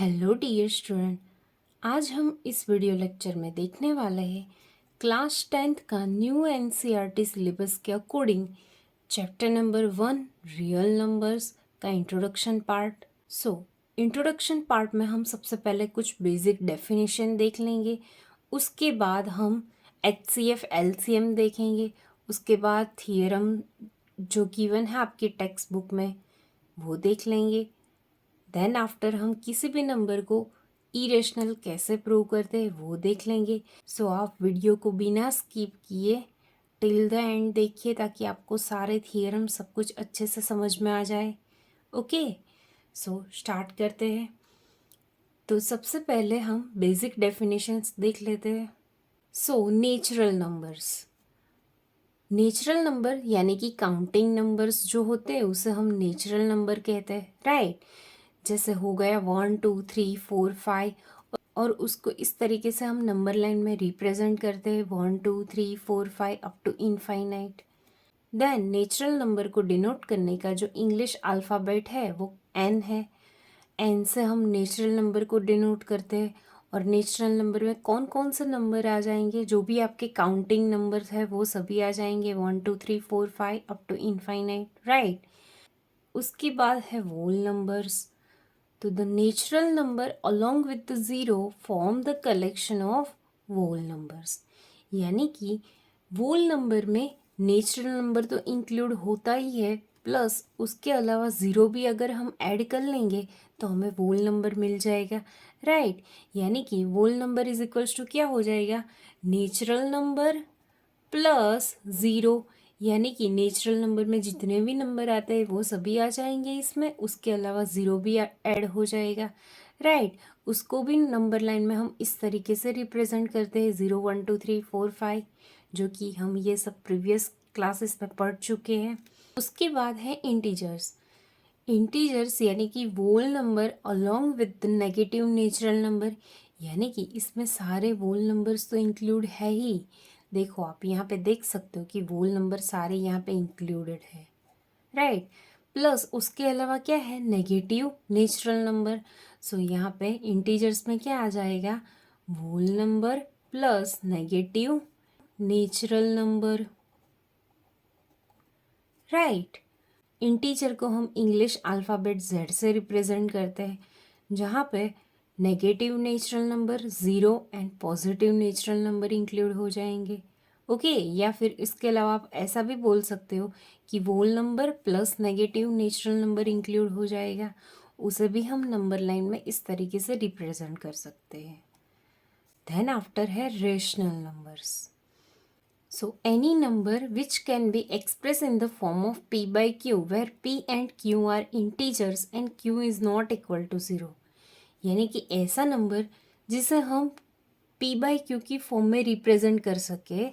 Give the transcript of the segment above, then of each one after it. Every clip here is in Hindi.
Hello dear student. आज हम इस वीडियो लेक्चर में देखने वाले हैं क्लास 10th का न्यू एनसीईआरटी सिलेबस के according chapter number 1 real numbers का इंट्रोडक्शन पार्ट। इंट्रोडक्शन पार्ट में हम सबसे पहले कुछ बेसिक डेफिनेशन देख लेंगे, उसके बाद हम एचसीएफ एलसीएम देखेंगे, उसके बाद थियरम जो गिवन है आपकी टेक्स्ट बुक में वो देख लेंगे। देन आफ्टर हम किसी भी नंबर को इरेशनल कैसे प्रूव करते हैं वो देख लेंगे। आप वीडियो को बिना स्किप किए टिल द एंड देखिए ताकि आपको सारे थियरम सब कुछ अच्छे से समझ में आ जाए। ओके, स्टार्ट करते हैं। तो सबसे पहले हम बेसिक डेफिनेशंस देख लेते हैं। नेचुरल नंबर यानी कि काउंटिंग नंबर्स जो होते हैं उसे हम नेचुरल नंबर कहते हैं, राइट। जैसे हो गया 1 2 3 4 5 और उसको इस तरीके से हम नंबर लाइन में रिप्रेजेंट करते हैं 1 2 3 4 5 up to infinite. Then natural number को डिनोट करने का जो इंग्लिश अल्फ़ाबेट है वो एन है। एन से हम नेचुरल नंबर को डिनोट करते हैं और नेचुरल नंबर में कौन कौन से नंबर आ जाएंगे, जो भी आपके काउंटिंग नंबर्स है वो सभी आ जाएंगे 1 2 3 4 5 अप टू इनफाइनाइट, राइट। उसके बाद है whole numbers. तो the natural number along with the zero form the collection of whole numbers. यानी कि whole number में नेचुरल नंबर तो इंक्लूड होता ही है, प्लस उसके अलावा ज़ीरो भी अगर हम ऐड कर लेंगे तो हमें whole नंबर मिल जाएगा, राइट। यानी कि whole number is equals to क्या हो जाएगा, नेचुरल नंबर प्लस ज़ीरो। यानी कि नेचुरल नंबर में जितने भी नंबर आते हैं वो सभी आ जाएंगे इसमें, उसके अलावा ज़ीरो भी ऐड हो जाएगा, राइट। उसको भी नंबर लाइन में हम इस तरीके से रिप्रेजेंट करते हैं 0 1 2 3 4 5, जो कि हम ये सब प्रीवियस क्लासेस में पढ़ चुके हैं। उसके बाद है इंटीजर्स यानी कि whole number along with the negative natural number. यानी कि इसमें सारे वोल नंबर्स तो इंक्लूड है ही। देखो आप यहाँ पे देख सकते हो कि वोल नंबर सारे यहाँ पे इंक्लूडेड है, राइट। प्लस उसके अलावा क्या है, नेगेटिव नेचुरल नंबर। यहाँ पे इंटीजर्स में क्या आ जाएगा, whole number plus negative natural number, right. Integer को हम इंग्लिश अल्फ़ाबेट Z से रिप्रेजेंट करते हैं, जहाँ पे negative natural number zero and positive natural number include हो जाएंगे, ओके। या फिर इसके अलावा आप ऐसा भी बोल सकते हो कि whole number plus negative natural number include हो जाएगा, उसे भी हम नंबर लाइन में इस तरीके से रिप्रेजेंट कर सकते हैं। देन आफ्टर है rational numbers. Any number which can be expressed in the form of p by q, where p and q are integers and q is not equal to 0. यानी कि ऐसा नंबर जिसे हम p by q की फॉर्म में रिप्रेजेंट कर सके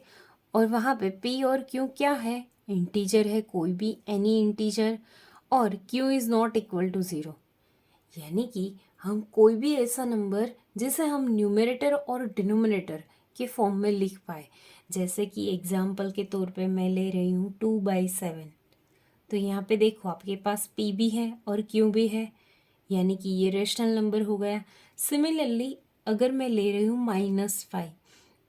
और वहाँ पे p और q क्या है, इंटीजर है, कोई भी एनी इंटीजर, और q is not equal to 0। यानी कि हम कोई भी ऐसा नंबर जिसे हम न्यूमरेटर और डिनोमिनेटर के फॉर्म में लिख पाए, जैसे कि एग्जाम्पल के तौर पे मैं ले रही हूँ 2/7। तो यहाँ पे देखो आपके पास p भी है और q भी है, यानी कि ये रेशनल नंबर हो गया। सिमिलरली अगर मैं ले रही हूँ -5,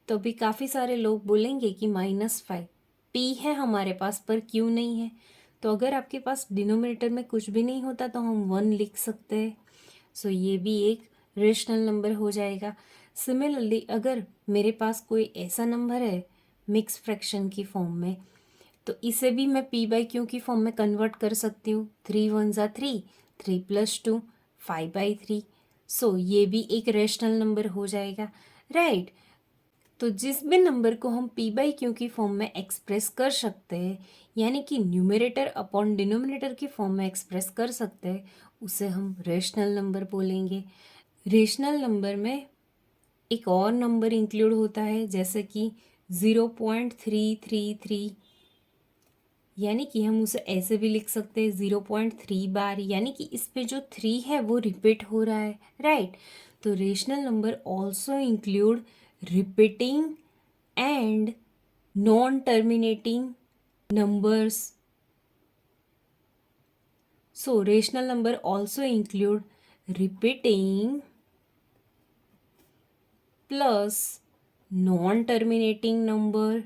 तो भी काफ़ी सारे लोग बोलेंगे कि -5 p है हमारे पास पर q नहीं है। तो अगर आपके पास डिनोमिनेटर में कुछ भी नहीं होता तो हम 1 लिख सकते हैं। ये भी एक रेशनल नंबर हो जाएगा। सिमिलरली अगर मेरे पास कोई ऐसा नंबर है मिक्स फ्रैक्शन की फॉर्म में, तो इसे भी मैं p बाई क्यू की फॉर्म में कन्वर्ट कर सकती हूँ। 3 1 ज़ा 3, 3 + 2 5/3। ये भी एक रेशनल नंबर हो जाएगा, राइट। तो जिस भी नंबर को हम p बाई क्यू की फॉर्म में एक्सप्रेस कर सकते हैं, यानी कि न्यूमरेटर अपॉन डिनोमिनेटर की फॉर्म में एक्सप्रेस कर सकते हैं, उसे हम रेशनल नंबर बोलेंगे। रेशनल नंबर में एक और नंबर इंक्लूड होता है, जैसे कि 0.333, यानी कि हम उसे ऐसे भी लिख सकते हैं 0.3 बार, यानी कि इस पे जो 3 है वो रिपीट हो रहा है, राइट। तो rational number also include repeating and non terminating numbers. Rational number also include repeating plus non terminating number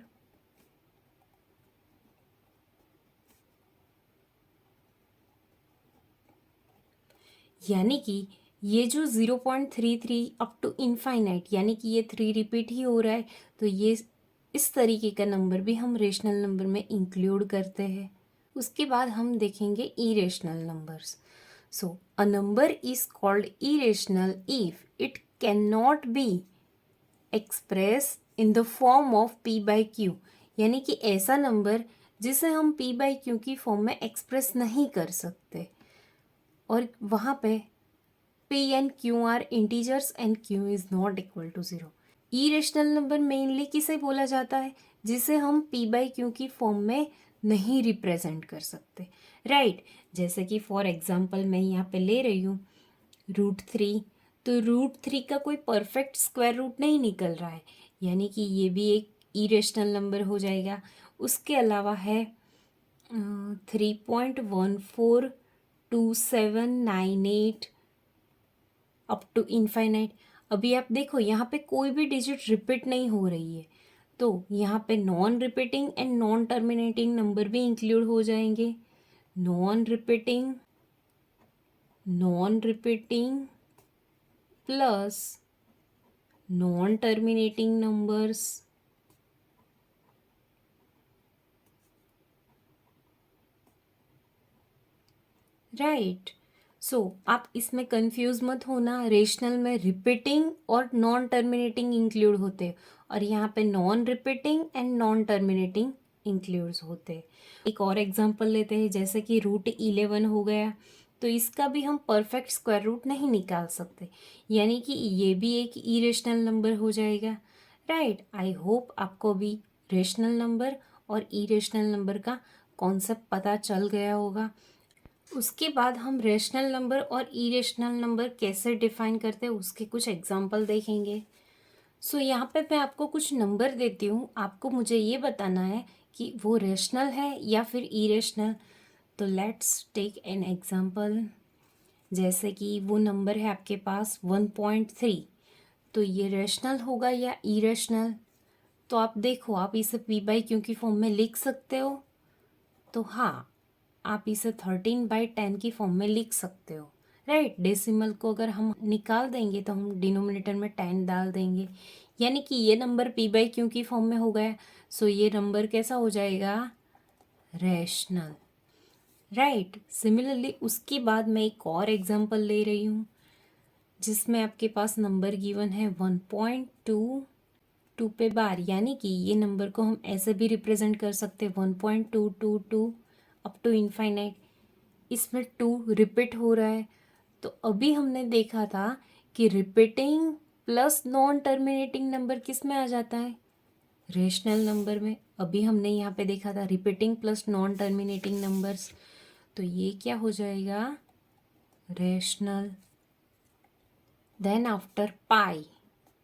यानी कि ये जो 0.33 अप टू इनफाइनाइट यानी कि ये 3 रिपीट ही हो रहा है, तो ये इस तरीके का नंबर भी हम रेशनल नंबर में इंक्लूड करते हैं। उसके बाद हम देखेंगे irrational numbers. So a number is called irrational if it can not be express in the form of P by Q, यानी कि ऐसा नंबर जिसे हम पी बाई क्यू की फॉर्म में एक्सप्रेस नहीं कर सकते, और वहाँ पे P and Q are integers and Q is not equal to 0। Irrational number mainly किसे बोला जाता है, जिसे हम P बाई क्यू की फॉर्म में नहीं रिप्रेजेंट कर सकते, राइट। जैसे कि फॉर एग्जांपल मैं यहाँ पे ले रही हूँ √3, तो √3 का कोई परफेक्ट स्क्वायर रूट नहीं निकल रहा है, यानी कि ये भी एक इरेशनल नंबर हो जाएगा। उसके अलावा है 3.142798 अप टू इनफाइनाइट। अभी आप देखो यहाँ पे कोई भी डिजिट रिपीट नहीं हो रही है, तो यहाँ पे non repeating and non terminating number भी इंक्लूड हो जाएंगे। Non repeating plus non terminating numbers, right. So आप इसमें कंफ्यूज मत होना, रेशनल में रिपीटिंग और नॉन टर्मिनेटिंग इंक्लूड होते हैं, और यहाँ पे non repeating and non terminating includes होते हैं। एक और एग्जांपल लेते हैं, जैसे कि √11 हो गया, तो इसका भी हम परफेक्ट स्क्वायर रूट नहीं निकाल सकते, यानी कि ये भी एक इरेशनल नंबर हो जाएगा, राइट। आई होप आपको भी रेशनल नंबर और इरेशनल नंबर का कॉन्सेप्ट पता चल गया होगा। उसके बाद हम रेशनल नंबर और इरेशनल नंबर कैसे डिफाइन करते हैं उसके कुछ एग्जाम्पल देखेंगे। सो यहाँ पे मैं आपको कुछ नंबर देती हूँ, आपको मुझे ये बताना है कि वो रेशनल है या फिर इरेशनल। तो लेट्स टेक एन एग्जाम्पल, जैसे कि वो नंबर है आपके पास 1.3, तो ये रेशनल होगा या इरेशनल। तो आप देखो, आप इसे पी बाई क्यू की फॉर्म में लिख सकते हो, तो हाँ आप इसे 13/10 की फॉर्म में लिख सकते हो, राइट। डेसिमल को अगर हम निकाल देंगे तो हम डिनोमिनेटर में 10 डाल देंगे, यानी कि ये नंबर पी बाई क्यू की फॉर्म में हो गया। सो ये नंबर कैसा हो जाएगा, रैशनल, राइट। सिमिलरली उसके बाद मैं एक और एग्जांपल ले रही हूँ, जिसमें आपके पास नंबर गिवन है 1.22 पे बार, यानी कि ये नंबर को हम ऐसे भी रिप्रेजेंट कर सकते हैं 1.222 अप टू इनफाइनाइट। इसमें 2 रिपीट हो रहा है, तो अभी हमने देखा था कि repeating plus non terminating number किस में आ जाता है, रेशनल नंबर में। अभी हमने यहाँ पे देखा था repeating plus non terminating numbers, तो ये क्या हो जाएगा, रेशनल। देन आफ्टर पाई,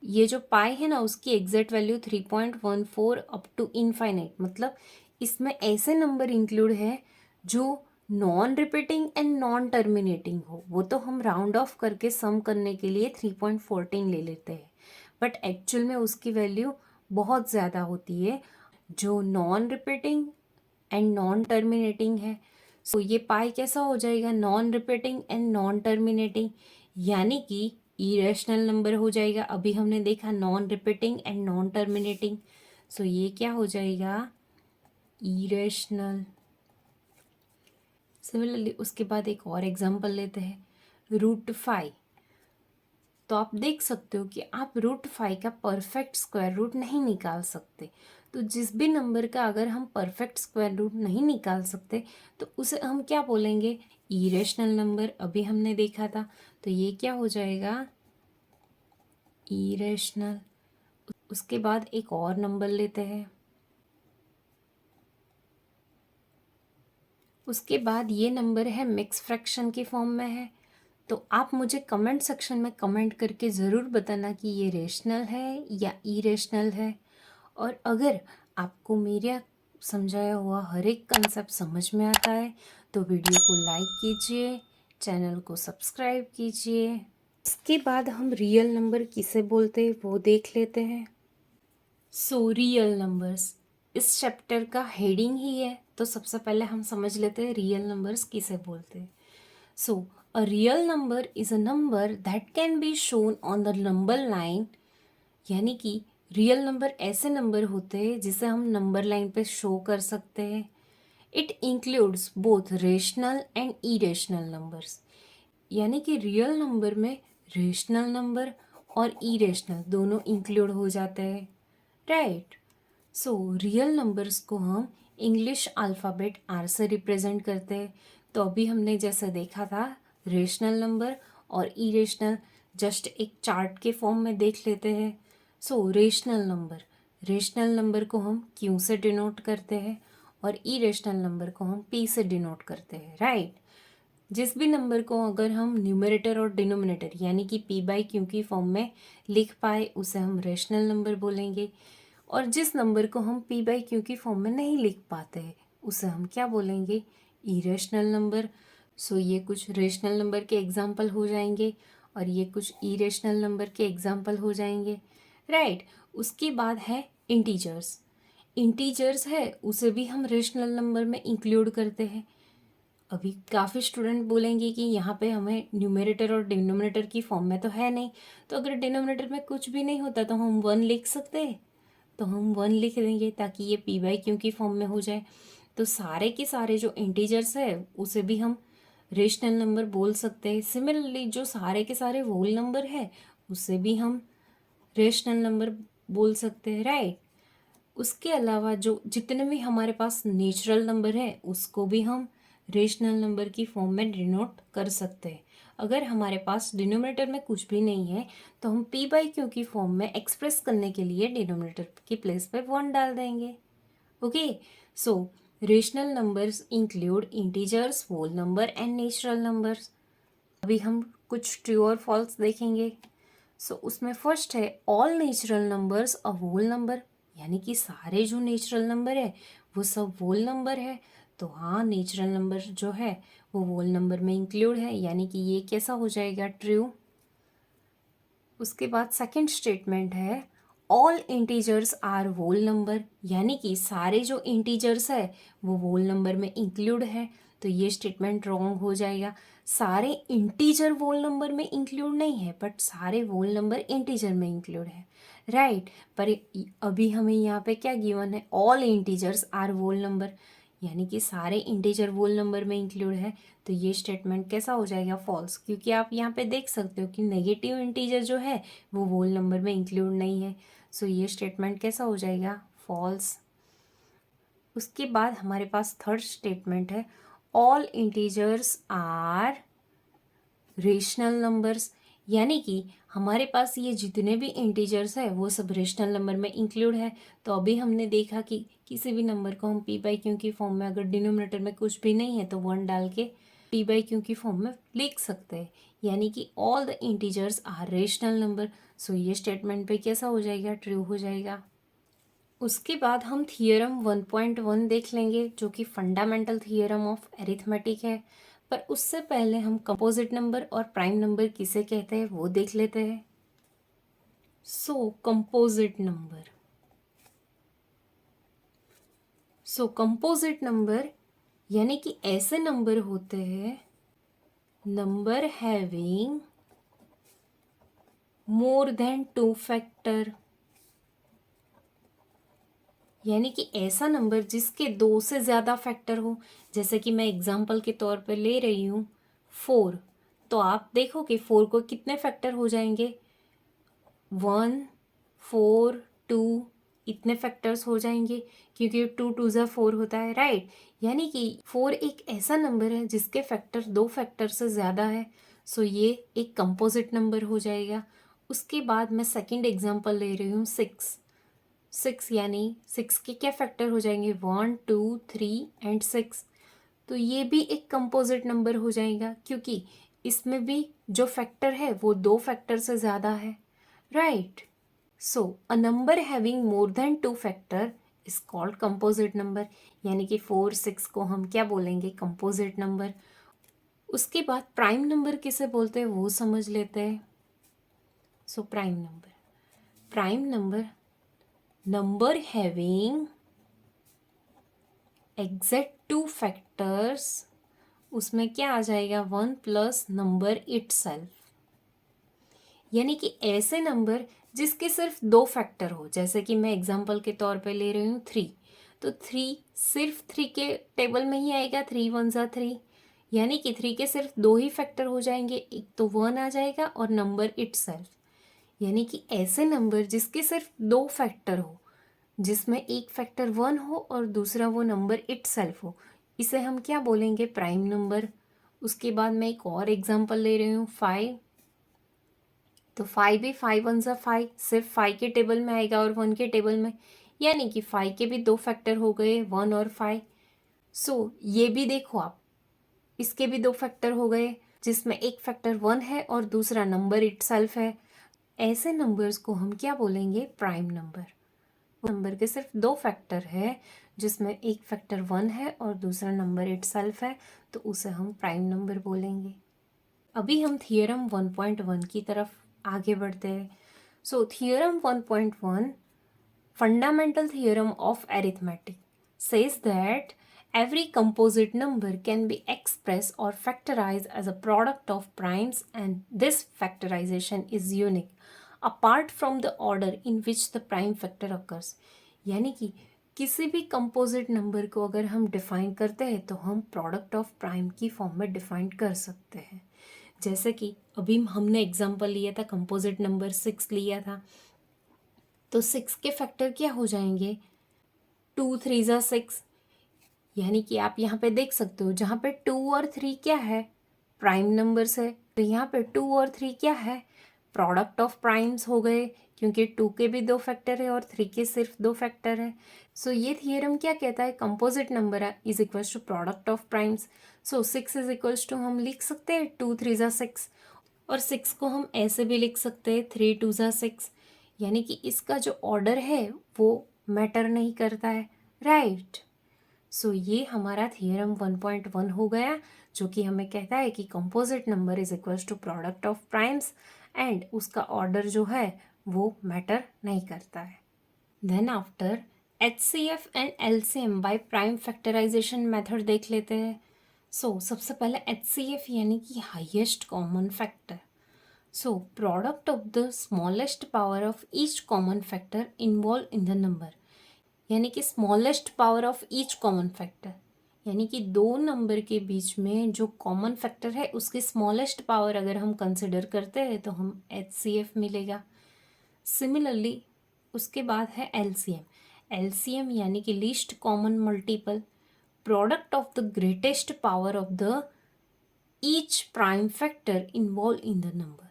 ये जो पाई है ना उसकी exact value 3.14 up to infinite, मतलब इसमें ऐसे नंबर इंक्लूड है जो non repeating and non terminating हो। वो तो हम राउंड ऑफ करके सम करने के लिए 3.14 ले लेते हैं, बट एक्चुअल में उसकी वैल्यू बहुत ज़्यादा होती है जो non repeating and non terminating है। सो ये पाई कैसा हो जाएगा, non repeating and non terminating, यानी कि इरेशनल नंबर हो जाएगा। अभी हमने देखा non repeating and non terminating, so ये क्या हो जाएगा, इरेशनल। सिमिलरली उसके बाद एक और एग्जांपल लेते हैं, √5। तो आप देख सकते हो कि आप √5 का परफेक्ट स्क्वायर रूट नहीं निकाल सकते। तो जिस भी नंबर का अगर हम परफेक्ट स्क्वायर रूट नहीं निकाल सकते तो उसे हम क्या बोलेंगे, इरेशनल नंबर। अभी हमने देखा था, तो ये क्या हो जाएगा, इरेशनल। उसके बाद एक और नंबर लेते हैं, उसके बाद ये नंबर है मिक्स फ्रैक्शन की फॉर्म में है। तो आप मुझे कमेंट सेक्शन में कमेंट करके ज़रूर बताना कि ये रेशनल है या इरेशनल है। और अगर आपको मेरा समझाया हुआ हर एक कंसेप्ट समझ में आता है तो वीडियो को लाइक कीजिए, चैनल को सब्सक्राइब कीजिए। इसके बाद हम रियल नंबर किसे बोलते हैं वो देख लेते हैं। सो रियल नंबर्स इस चैप्टर का हेडिंग ही है, तो सबसे पहले हम समझ लेते हैं रियल नंबर्स किसे बोलते हैं। So a real number is a number that can be shown on the number line, यानी कि रियल नंबर ऐसे नंबर होते हैं जिसे हम नंबर लाइन पे शो कर सकते हैं। It includes both rational and irrational numbers, यानी कि रियल नंबर में रेशनल नंबर और इरेशनल दोनों इंक्लूड हो जाते हैं, राइट। सो रियल नंबर्स को हम इंग्लिश अल्फ़ाबेट आर से रिप्रेजेंट करते हैं। तो अभी हमने जैसे देखा था रेशनल नंबर और इरेशनल, जस्ट एक चार्ट के फॉर्म में देख लेते हैं। सो रेशनल नंबर को हम क्यू से डिनोट करते हैं और इरेशनल नंबर को हम पी से डिनोट करते हैं, राइट। जिस भी नंबर को अगर हम न्यूमरेटर और डिनोमिनेटर यानी कि पी बाई क्यू की फॉर्म में लिख पाए उसे हम रेशनल नंबर बोलेंगे, और जिस नंबर को हम पी बाई क्यू की फॉर्म में नहीं लिख पाते उसे हम क्या बोलेंगे, इरेशनल नंबर। सो ये कुछ रेशनल नंबर के एग्जाम्पल हो जाएंगे और ये कुछ इरेशनल नंबर के एग्जाम्पल हो जाएंगे, राइट। उसके बाद है इंटीजर्स है उसे भी हम रेशनल नंबर में इंक्लूड करते हैं। अभी काफ़ी स्टूडेंट बोलेंगे कि यहाँ पे हमें न्यूमरेटर और डिनोमिनेटर की फॉर्म में तो है नहीं, तो अगर डिनोमिनेटर में कुछ भी नहीं होता तो हम 1 लिख सकते हैं, तो हम 1 लिख देंगे ताकि ये पी बाई क्यू की फॉर्म में हो जाए। तो सारे के सारे जो इंटीजर्स है उसे भी हम रेशनल नंबर बोल सकते हैं। सिमिलरली जो सारे के सारे होल नंबर है उसे भी हम रेशनल नंबर बोल सकते हैं, राइट। उसके अलावा जो जितने भी हमारे पास नेचुरल नंबर है उसको भी हम रेशनल नंबर की फॉर्म में डिनोट कर सकते हैं। अगर हमारे पास डिनोमिनेटर में कुछ भी नहीं है तो हम पी बाई क्यू की फॉर्म में एक्सप्रेस करने के लिए डिनोमिनेटर की प्लेस पे 1 डाल देंगे, okay. So rational numbers include integers, whole number and natural numbers. अभी हम कुछ ट्रू और फॉल्स देखेंगे। सो उसमें फर्स्ट है all natural numbers a whole number, यानी कि सारे जो नेचुरल नंबर है वो सब होल नंबर है। तो हाँ, नेचुरल नंबर जो है वो होल नंबर में इंक्लूड है, यानी कि ये कैसा हो जाएगा, ट्रू। उसके बाद सेकंड स्टेटमेंट है all integers are whole number, यानी कि सारे जो इंटीजर्स है वो होल नंबर में इंक्लूड है। तो ये स्टेटमेंट रॉन्ग हो जाएगा। सारे इंटीजर होल नंबर में इंक्लूड नहीं है, बट सारे होल नंबर इंटीजर में इंक्लूड है, राइट। पर अभी हमें यहाँ पे क्या गिवन है, all integers are whole number, यानी कि सारे इंटीजर होल नंबर में इंक्लूड है। तो ये स्टेटमेंट कैसा हो जाएगा, फॉल्स, क्योंकि आप यहाँ पे देख सकते हो कि नेगेटिव इंटीजर जो है वो होल नंबर में इंक्लूड नहीं है। सो ये स्टेटमेंट कैसा हो जाएगा, फॉल्स। उसके बाद हमारे पास थर्ड स्टेटमेंट है all integers are rational numbers, यानी कि हमारे पास ये जितने भी इंटीजर्स है वो सब रेशनल नंबर में इंक्लूड है। तो अभी हमने देखा कि किसी भी नंबर को हम पी बाई क्यू की फॉर्म में अगर डिनोमिनेटर में कुछ भी नहीं है तो 1 डाल के पी बाई क्यू की फॉर्म में लिख सकते हैं, यानी कि all the integers are rational number. So ये स्टेटमेंट पे कैसा हो जाएगा, ट्रू हो जाएगा। उसके बाद हम थियरम 1.1 देख लेंगे जो कि फंडामेंटल थियरम ऑफ एरिथमेटिक है। पर उससे पहले हम कंपोजिट नंबर और प्राइम नंबर किसे कहते हैं वो देख लेते हैं। सो कंपोजिट नंबर यानी कि ऐसे नंबर होते हैं, number having more than 2 factor, यानी कि ऐसा नंबर जिसके 2 से ज़्यादा फैक्टर हो। जैसे कि मैं एग्जाम्पल के तौर पर ले रही हूँ 4, तो आप देखो कि 4 को कितने फैक्टर हो जाएंगे, 1, 4, 2, इतने फैक्टर्स हो जाएंगे क्योंकि 2 2 ज़ा 4 होता है, राइट। यानी कि 4 एक ऐसा नंबर है जिसके फैक्टर 2 फैक्टर से ज़्यादा है। सो ये एक कंपोजिट नंबर हो जाएगा। उसके बाद मैं सेकंड एग्जांपल ले रही हूँ 6, यानी 6 के क्या फैक्टर हो जाएंगे, 1, 2, 3 एंड 6। तो ये भी एक कंपोजिट नंबर हो जाएगा क्योंकि इसमें भी जो फैक्टर है वो 2 फैक्टर से ज़्यादा है, right. So a number having more than 2 factor is called composite number, यानी कि 4, 6 को हम क्या बोलेंगे, कंपोजिट नंबर। उसके बाद प्राइम नंबर किसे बोलते हैं वो समझ लेते हैं। So prime number having exact two factors, उसमें क्या आ जाएगा 1 प्लस नंबर इटसेल्फ, यानी कि ऐसे नंबर जिसके सिर्फ 2 फैक्टर हो, जैसे कि मैं एग्जांपल के तौर पे ले रही हूँ 3, तो 3 सिर्फ 3 के टेबल में ही आएगा, 3 1 ज़ा 3, यानी कि 3 के सिर्फ 2 ही फैक्टर हो जाएंगे, एक तो 1 आ जाएगा और नंबर इटसेल्फ, यानी कि ऐसे नंबर जिसके सिर्फ 2 फैक्टर हो, जिसमें एक फैक्टर 1 हो और दूसरा वो नंबर इटसेल्फ हो, इसे हम क्या बोलेंगे? Prime number. उसके बाद मैं एक और एग्जांपल ले रही हूँ 5, तो 5 भी 5 1 ज़ा 5, सिर्फ 5 के टेबल में आएगा और 1 के टेबल में, यानी कि 5 के भी 2 फैक्टर हो गए 1 और 5। सो ये भी देखो आप, इसके भी 2 फैक्टर हो गए, जिसमें एक फैक्टर 1 है और दूसरा नंबर इटसेल्फ है। ऐसे नंबर्स को हम क्या बोलेंगे? Prime number. नंबर के सिर्फ 2 फैक्टर है, जिसमें एक फैक्टर 1 है और दूसरा नंबर इटसेल्फ है, तो उसे हम प्राइम नंबर बोलेंगे। अभी हम थियरम 1.1 की तरफ आगे बढ़ते हैं। सो theorem 1.1, fundamental theorem of arithmetic, says that every composite number can be expressed or factorized as a product of primes, and this factorization is unique apart from the order in which the prime factor occurs। यानी कि किसी भी कंपोजिट नंबर को अगर हम डिफाइन करते हैं तो हम प्रोडक्ट ऑफ प्राइम की फॉर्म में डिफाइन कर सकते हैं। जैसे कि अभी हमने एग्जांपल लिया था, कंपोजिट नंबर 6 लिया था, तो 6 के फैक्टर क्या हो जाएंगे? 2 3 ज़ा 6, यानी कि आप यहाँ पे देख सकते हो, जहाँ पे 2 और 3 क्या है? प्राइम नंबर्स है, तो यहाँ पे 2 और 3 क्या है? प्रोडक्ट ऑफ प्राइम्स हो गए, क्योंकि 2 के भी 2 फैक्टर है और 3 के सिर्फ 2 फैक्टर है। सो ये थियरम क्या कहता है? Composite number is equals to product of primes. So 6 is equals to हम लिख सकते हैं 2 3 ज़ा 6, और 6 को हम ऐसे भी लिख सकते हैं 3 2 ज़ा 6, यानी कि इसका जो ऑर्डर है वो मैटर नहीं करता है, राइट। सो ये हमारा थियरम 1.1 हो गया, जो कि हमें कहता है कि composite number is equals to product of primes and उसका ऑर्डर जो है वो मैटर नहीं करता है। Then after HCF and LCM by prime factorisation method देख लेते हैं। सो सबसे पहले HCF यानी कि highest common factor. So, product of the smallest power of each common factor involved in the number, यानी कि smallest power of each common factor, यानी कि दो नंबर के बीच में जो कॉमन फैक्टर है उसकी स्मॉलेस्ट पावर अगर हम कंसिडर करते हैं तो हम HCF मिलेगा। सिमिलरली उसके बाद है LCM यानी कि least common multiple, product of the greatest power of the each prime factor involve in the number,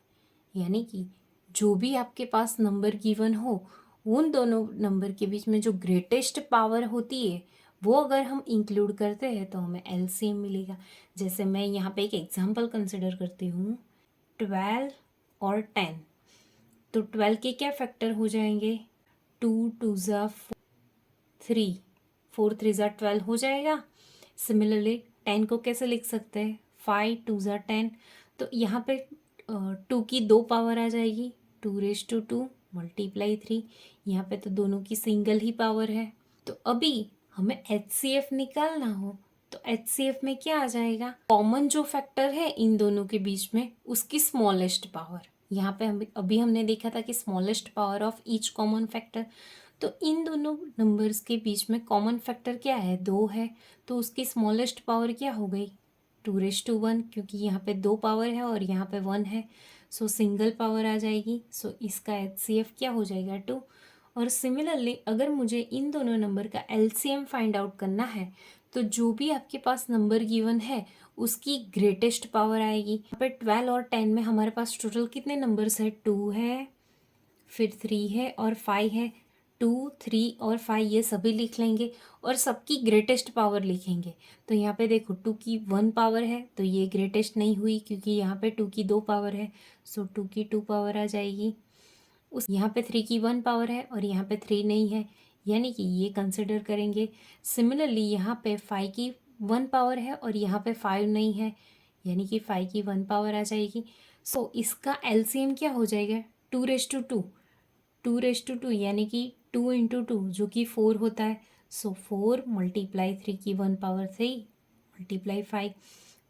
यानी कि जो भी आपके पास नंबर गिवन हो उन दोनों नंबर के बीच में जो ग्रेटेस्ट पावर होती है वो अगर हम इंक्लूड करते हैं तो हमें LCM मिलेगा। जैसे मैं यहाँ पे एक एग्जांपल कंसिडर करती हूँ 12 और 10, तो 12 के क्या फैक्टर हो जाएंगे? 2 2 ज़ा 3, 4 3 ज़ा 12 हो जाएगा। सिमिलरली 10 को कैसे लिख सकते हैं? 5 2 ज़ा 10, तो यहाँ पे 2 की 2 पावर आ जाएगी, 2 मल्टीप्लाई 3, यहाँ पे तो दोनों की सिंगल ही पावर है। तो अभी हमें HCF निकालना हो तो HCF में क्या आ जाएगा? कॉमन जो फैक्टर है इन दोनों के बीच में उसकी स्मॉलेस्ट पावर। यहाँ पे अभी हमने देखा था कि smallest power of each common factor, तो इन दोनों नंबर्स के बीच में कॉमन फैक्टर क्या है? 2 है, तो उसकी स्मॉलेस्ट पावर क्या हो गई? 2:1, क्योंकि यहाँ पे 2 पावर है और यहाँ पे 1 है, सो सिंगल पावर आ जाएगी। सो इसका HCF क्या हो जाएगा? 2। और सिमिलरली अगर मुझे इन दोनों नंबर का LCM फाइंड आउट करना है तो जो भी आपके पास नंबर गिवन है उसकी ग्रेटेस्ट पावर आएगी। यहाँ पे 12 और 10 में हमारे पास टोटल कितने नंबर्स है? 2 है, फिर 3 है और 5 है। 2 3 और 5 ये सभी लिख लेंगे और सबकी ग्रेटेस्ट पावर लिखेंगे। तो यहाँ पे देखो 2 की 1 पावर है तो ये ग्रेटेस्ट नहीं हुई क्योंकि यहाँ पे 2 की 2 पावर है, सो 2 की 2 पावर आ जाएगी। उस यहाँ पे 3 की 1 पावर है और यहाँ पे 3 नहीं है, यानी कि ये कंसिडर करेंगे। सिमिलरली यहाँ पे 5 की 1 पावर है और यहाँ पे 5 नहीं है, यानी कि 5 की 1 पावर आ जाएगी। सो इसका LCM क्या हो जाएगा? 2 यानी कि 2 इंटू 2 जो कि 4 होता है। सो 4 मल्टीप्लाई 3 की 1 पावर 3 मल्टीप्लाई 5,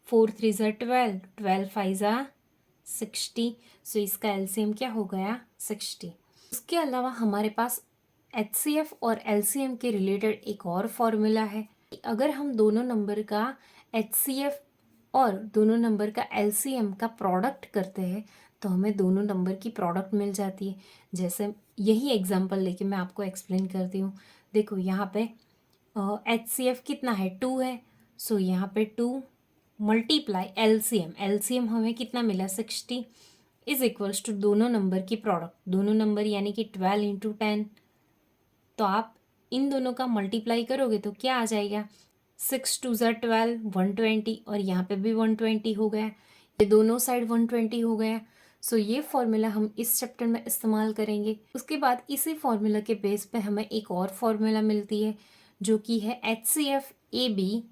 4 3 ज़ा 12, 12 5 ज़ा 60। सो इसका एलसीएम क्या हो गया 60। उसके अलावा हमारे पास एचसीएफ और एलसीएम के रिलेटेड एक और फॉर्मूला है। अगर हम दोनों नंबर का एचसीएफ और दोनों नंबर का एलसीएम का प्रोडक्ट करते हैं तो हमें दोनों नंबर की प्रोडक्ट मिल जाती है। जैसे यही एग्जांपल लेके मैं आपको एक्सप्लेन करती हूँ। देखो यहाँ पे एचसीएफ कितना है 2 है। सो यहाँ पे 2 मल्टीप्लाई एलसीएम हमें कितना मिला 60 इज इक्वल्स टू दोनों नंबर की प्रोडक्ट, दोनों नंबर यानी कि 12 इंटू 10। तो आप इन दोनों का मल्टीप्लाई करोगे तो क्या आ जाएगा 6 2 ज़ा 12 120 और यहाँ पे भी 120 हो गया, ये दोनों साइड 120 हो गया। सो ये फॉर्मूला हम इस चैप्टर में इस्तेमाल करेंगे। उसके बाद इसी फॉर्मूला के बेस पे हमें एक और फॉर्मूला मिलती है जो कि है HCF AB।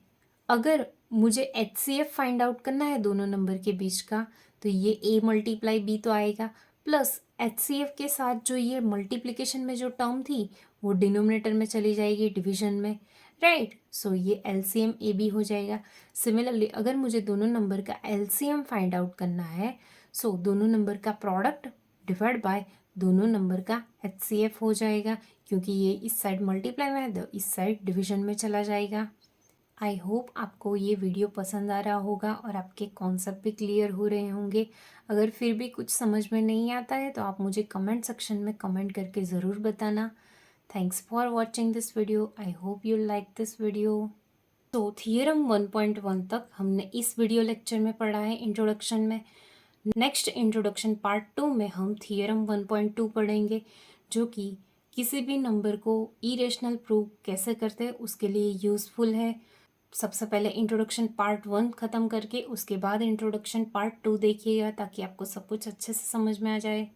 अगर मुझे HCF फाइंड आउट करना है दोनों नंबर के बीच का तो ये A मल्टीप्लाई B तो आएगा, प्लस HCF के साथ जो ये मल्टीप्लिकेशन में जो टर्म थी वो डिनोमिनेटर में चली जाएगी डिवीजन में, राइट। सो ये LCM AB हो जाएगा। सिमिलरली अगर मुझे दोनों नंबर का LCM फाइंड आउट करना है सो दोनों नंबर का प्रोडक्ट डिवाइड बाय दोनों नंबर का HCF हो जाएगा, क्योंकि ये इस साइड मल्टीप्लाई में है तो इस साइड डिवीजन में चला जाएगा। आई होप आपको ये वीडियो पसंद आ रहा होगा और आपके कॉन्सेप्ट भी क्लियर हो रहे होंगे। अगर फिर भी कुछ समझ में नहीं आता है तो आप मुझे कमेंट सेक्शन में कमेंट करके ज़रूर बताना। Thanks for watching this video. I hope you like this video. तो थियरम 1.1 तक हमने इस वीडियो लेक्चर में पढ़ा है इंट्रोडक्शन में। नेक्स्ट इंट्रोडक्शन पार्ट 2 में हम थियरम 1.2 पढ़ेंगे जो कि किसी भी नंबर को इरेशनल प्रूव कैसे करते हैं उसके लिए यूज़फुल है। सबसे पहले इंट्रोडक्शन पार्ट 1 ख़त्म करके उसके बाद इंट्रोडक्शन पार्ट 2 देखिएगा ताकि आपको सब कुछ अच्छे से समझ में आ जाए।